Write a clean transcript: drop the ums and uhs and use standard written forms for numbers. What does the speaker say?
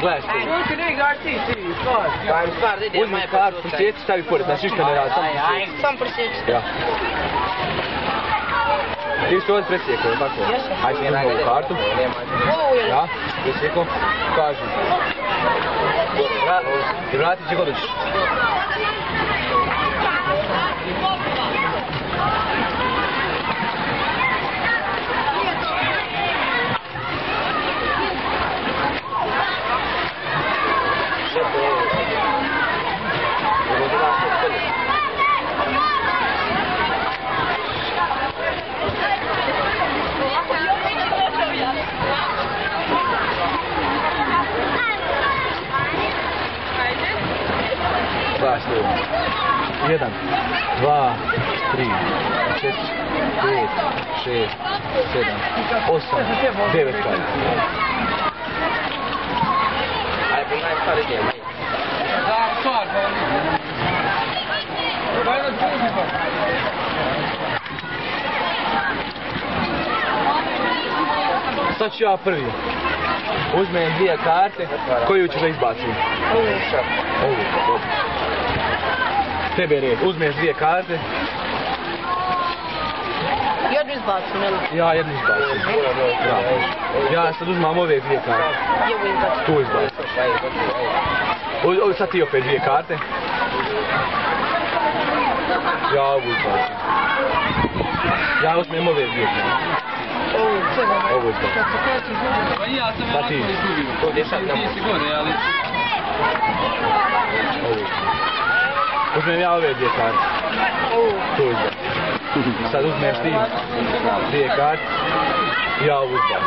Gledaj što. Čuti, ne igraš ti, stvar. Dajem stvar, ide, Uzmi kartu, prosjeci, stavi pored, znači ništa ne radi, samo prosjeci. Sam prosjeći. Ja. Ti si ovdje presjekao, je tako? Ajde, uzmi ovu kartu. Ja, presjekao. Kaži. I vratit će god učiš. Gledaj slijevo. 1, 2, 3, 4, 5, 6, 7, 8, 9 karta. Ajde, pogledaj stvar, ide. Da, stvar, Sad ću ja prvi. Uzmem 2 karte, koju ću da izbacim? Ovu, dobro. Tebe je red, uzmeš 2 karte. Jednu izbacim, jel? Ja jednu izbacim. Ja sad uzmam ove 2 karte. Jevu izbacim. Tu izbacim. Ovo sad ti opet 2 karte. Ja ovu izbacim. Ja uzmem ove 2 karte. Ovo izbacim. Pa i ja sam Sad ti. izgubio. Ti si gore, ali... Ovo. Uzmem ja ove 2 karte. Tu izbacim. Sad uzmeš ti 2 karte. Ja ovu izbacim.